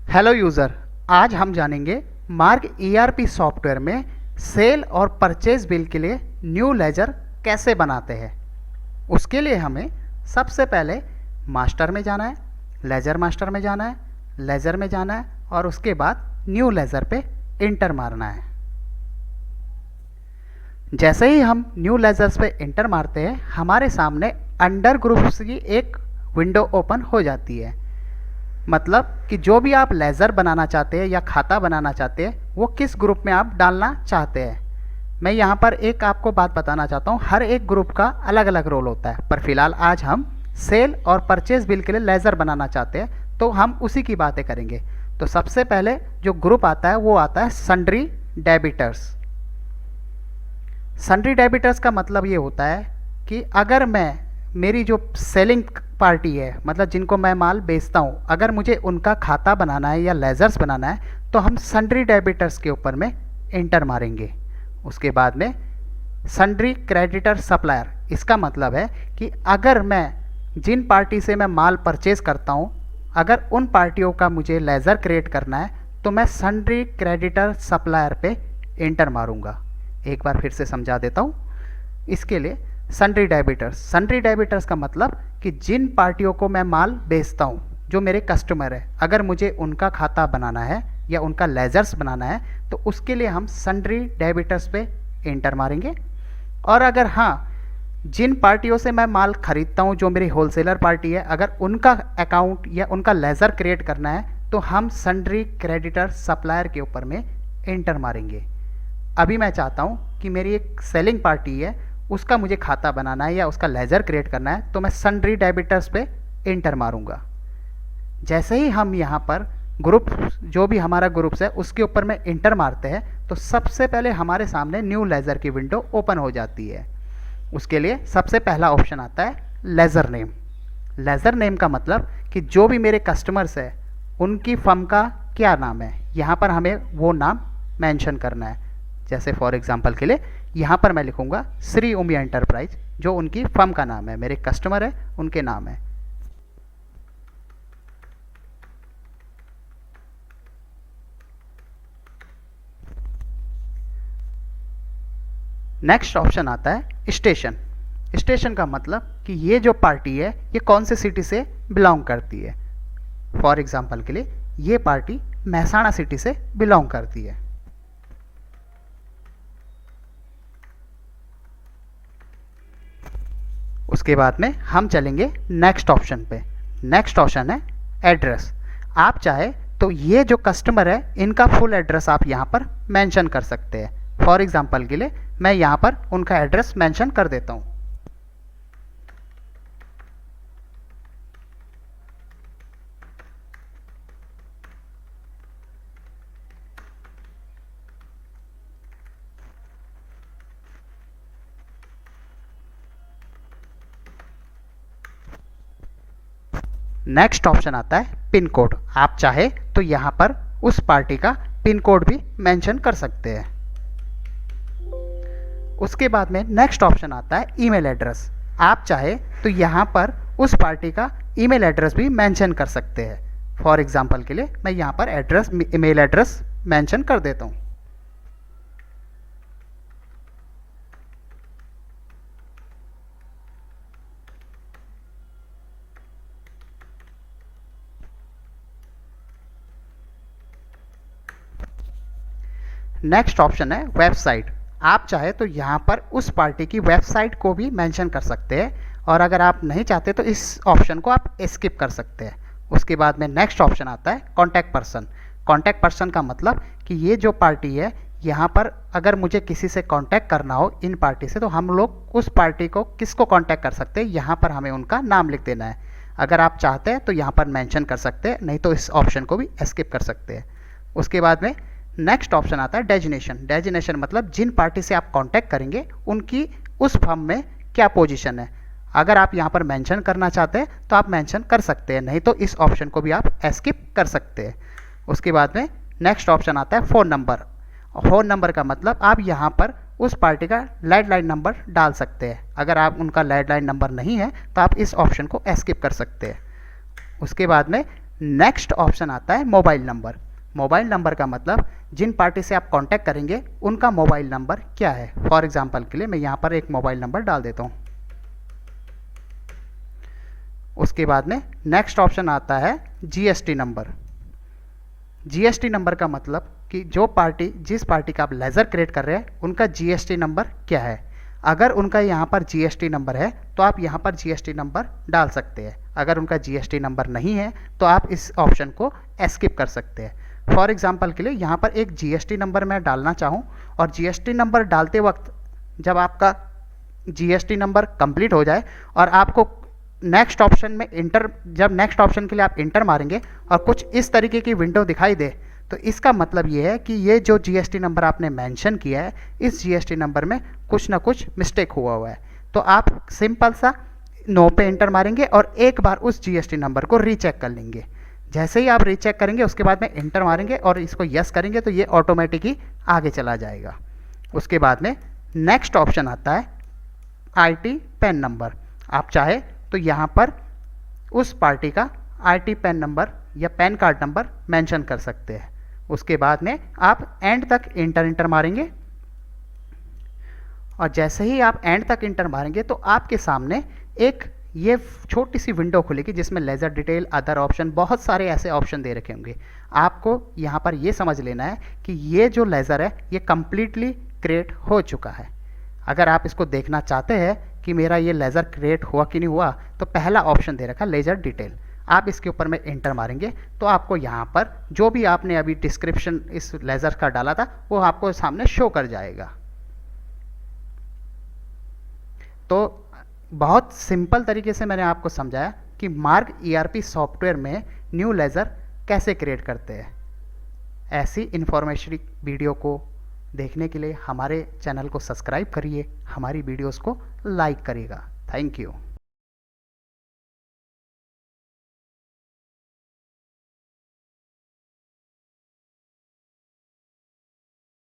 Hello user, आज हम जानेंगे मार्ग ईआरपी सॉफ्टवेयर में सेल और परचेज बिल के लिए न्यू लेजर कैसे बनाते हैं। उसके लिए हमें सबसे पहले मास्टर में जाना है, लेजर मास्टर में जाना है, लेजर में जाना है और उसके बाद न्यू लेजर पे इंटर मारना है। जैसे ही हम न्यू लेजर्स पे इंटर मारते हैं, हमारे सामने अंडर ग्रुप्स की एक विंडो ओपन हो जाती है। मतलब कि जो भी आप लेज़र बनाना चाहते हैं या खाता बनाना चाहते हैं, वो किस ग्रुप में आप डालना चाहते हैं। मैं यहाँ पर एक आपको बात बताना चाहता हूँ, हर एक ग्रुप का अलग अलग रोल होता है, पर फिलहाल आज हम सेल और परचेज बिल के लिए लेज़र बनाना चाहते हैं, तो हम उसी की बातें करेंगे। तो सबसे पहले जो ग्रुप आता है वो आता है सन्ड्री डेबिटर्स। सन्ड्री डेबिटर्स का मतलब ये होता है कि अगर मेरी जो सेलिंग पार्टी है, मतलब जिनको मैं माल बेचता हूँ, अगर मुझे उनका खाता बनाना है या लेजर्स बनाना है, तो हम सन्ड्री डेबिटर्स के ऊपर में इंटर मारेंगे। उसके बाद में सन्ड्री क्रेडिटर सप्लायर, इसका मतलब है कि अगर मैं जिन पार्टी से मैं माल परचेज करता हूँ, अगर उन पार्टियों का मुझे लेज़र क्रिएट करना है, तो मैं सन्ड्री क्रेडिटर सप्लायर पे इंटर मारूंगा। एक बार फिर से समझा देता हूँ। इसके लिए सन्ड्री डेबिटर्स का मतलब कि जिन पार्टियों को मैं माल बेचता हूँ, जो मेरे कस्टमर है, अगर मुझे उनका खाता बनाना है या उनका लेजर्स बनाना है, तो उसके लिए हम सन्ड्री डेबिटर्स पे इंटर मारेंगे। और अगर हाँ, जिन पार्टियों से मैं माल खरीदता हूँ, जो मेरी होलसेलर पार्टी है, अगर उनका अकाउंट या उनका लेज़र क्रिएट करना है, तो हम सन्ड्री क्रेडिटर सप्लायर के ऊपर में इंटर मारेंगे। अभी मैं चाहता हूँ कि मेरी एक सेलिंग पार्टी है, उसका मुझे खाता बनाना है या उसका लेज़र क्रिएट करना है, तो मैं सन्ड्री डेबिटर्स पे इंटर मारूंगा। जैसे ही हम यहाँ पर ग्रुप, जो भी हमारा ग्रुप्स है, उसके ऊपर में इंटर मारते हैं, तो सबसे पहले हमारे सामने न्यू लेज़र की विंडो ओपन हो जाती है। उसके लिए सबसे पहला ऑप्शन आता है लेज़र नेम। लेज़र नेम का मतलब कि जो भी मेरे कस्टमर्स है, उनकी फर्म का क्या नाम है, यहाँ पर हमें वो नाम मेंशन करना है। जैसे फॉर एग्जांपल के लिए यहाँ पर मैं लिखूँगा श्री उमी एंटरप्राइज, जो उनकी फर्म का नाम है, मेरे कस्टमर है उनके नाम है। नेक्स्ट ऑप्शन आता है स्टेशन। स्टेशन का मतलब कि ये जो पार्टी है, ये कौन से सिटी से बिलोंग करती है। फॉर एग्जांपल के लिए ये पार्टी महसाणा सिटी से बिलोंग करती है। उसके बाद में हम चलेंगे नेक्स्ट ऑप्शन पे। नेक्स्ट ऑप्शन है एड्रेस। आप चाहे तो ये जो कस्टमर है, इनका फुल एड्रेस आप यहाँ पर मेंशन कर सकते हैं। फॉर एग्जांपल के लिए मैं यहाँ पर उनका एड्रेस मेंशन कर देता हूँ। नेक्स्ट ऑप्शन आता है पिन कोड। आप चाहे तो यहाँ पर उस पार्टी का पिन कोड भी मेंशन कर सकते हैं। उसके बाद में नेक्स्ट ऑप्शन आता है ईमेल एड्रेस। आप चाहे तो यहाँ पर उस पार्टी का ईमेल एड्रेस भी मेंशन कर सकते हैं। फॉर एग्जांपल के लिए मैं यहाँ पर ईमेल एड्रेस मेंशन कर देता हूँ। नेक्स्ट ऑप्शन है वेबसाइट। आप चाहे तो यहाँ पर उस पार्टी की वेबसाइट को भी मेंशन कर सकते हैं, और अगर आप नहीं चाहते तो इस ऑप्शन को आप स्किप कर सकते हैं। उसके बाद में नेक्स्ट ऑप्शन आता है कॉन्टैक्ट पर्सन। कॉन्टैक्ट पर्सन का मतलब कि ये जो पार्टी है, यहाँ पर अगर मुझे किसी से कांटेक्ट करना हो इन पार्टी से, तो हम लोग उस पार्टी को किसको कांटेक्ट कर सकते हैं, यहाँ पर हमें उनका नाम लिख देना है। अगर आप चाहते हैं तो यहाँ पर मेंशन कर सकते हैं, नहीं तो इस ऑप्शन को भी स्किप कर सकते हैं। उसके बाद में नेक्स्ट ऑप्शन आता है डेजिनेशन। डेजिनेशन मतलब जिन पार्टी से आप कांटेक्ट करेंगे, उनकी उस फर्म में क्या पोजीशन है। अगर आप यहाँ पर मेंशन करना चाहते हैं तो आप मेंशन कर सकते हैं, नहीं तो इस ऑप्शन को भी आप स्किप कर सकते हैं। उसके बाद में नेक्स्ट ऑप्शन आता है फ़ोन नंबर। फ़ोन नंबर का मतलब आप यहाँ पर उस पार्टी का लैंडलाइन नंबर डाल सकते हैं। अगर आप उनका लैंडलाइन नंबर नहीं है तो आप इस ऑप्शन को स्किप कर सकते हैं। उसके बाद में नेक्स्ट ऑप्शन आता है मोबाइल नंबर। मोबाइल नंबर का मतलब जिन पार्टी से आप कांटेक्ट करेंगे उनका मोबाइल नंबर क्या है। फॉर एग्जांपल के लिए मैं यहाँ पर एक मोबाइल नंबर डाल देता हूँ। उसके बाद में नेक्स्ट ऑप्शन आता है जीएसटी नंबर। जीएसटी नंबर का मतलब कि जिस पार्टी का आप लेज़र क्रिएट कर रहे हैं उनका जीएसटी नंबर क्या है। अगर उनका यहाँ पर जीएसटी नंबर है तो आप यहाँ पर जीएसटी नंबर डाल सकते हैं। अगर उनका जीएसटी नंबर नहीं है तो आप इस ऑप्शन को स्किप कर सकते हैं। फॉर एग्जांपल के लिए यहाँ पर एक जीएसटी नंबर मैं डालना चाहूँ और जीएसटी नंबर डालते वक्त जब आपका जीएसटी नंबर कंप्लीट हो जाए और आपको नेक्स्ट ऑप्शन में जब नेक्स्ट ऑप्शन के लिए आप इंटर मारेंगे और कुछ इस तरीके की विंडो दिखाई दे तो इसका मतलब ये है कि ये जो जीएसटी नंबर आपने मेंशन किया है इस जीएसटी नंबर में कुछ ना कुछ मिस्टेक हुआ है। तो आप सिंपल सा नो पे इंटर मारेंगे और एक बार उस जीएसटी नंबर को रीचेक कर लेंगे। जैसे ही आप रीचेक करेंगे उसके बाद में इंटर मारेंगे और इसको यस करेंगे तो ये ऑटोमेटिक ही आगे चला जाएगा। उसके बाद में नेक्स्ट ऑप्शन आता है आईटी पैन नंबर। आप चाहे तो यहाँ पर उस पार्टी का आईटी पैन नंबर या पैन कार्ड नंबर मेंशन कर सकते हैं। उसके बाद में आप एंड तक इंटर मारेंगे और जैसे ही आप एंड तक इंटर मारेंगे तो आपके सामने एक ये छोटी सी विंडो खुलेगी जिसमें लेज़र डिटेल, अदर ऑप्शन, बहुत सारे ऐसे ऑप्शन दे रखे होंगे। आपको यहाँ पर ये समझ लेना है कि ये जो लेज़र है ये कम्प्लीटली क्रिएट हो चुका है। अगर आप इसको देखना चाहते हैं कि मेरा ये लेज़र क्रिएट हुआ कि नहीं हुआ तो पहला ऑप्शन दे रखा लेज़र डिटेल। आप इसके ऊपर में इंटर मारेंगे तो आपको यहाँ पर जो भी आपने अभी डिस्क्रिप्शन इस लेज़र का डाला था वो आपको सामने शो कर जाएगा। तो बहुत सिंपल तरीके से मैंने आपको समझाया कि मार्ग ईआरपी सॉफ्टवेयर में न्यू लेज़र कैसे क्रिएट करते हैं। ऐसी इन्फॉर्मेशन वीडियो को देखने के लिए हमारे चैनल को सब्सक्राइब करिए, हमारी वीडियोस को लाइक करिएगा। Thank you.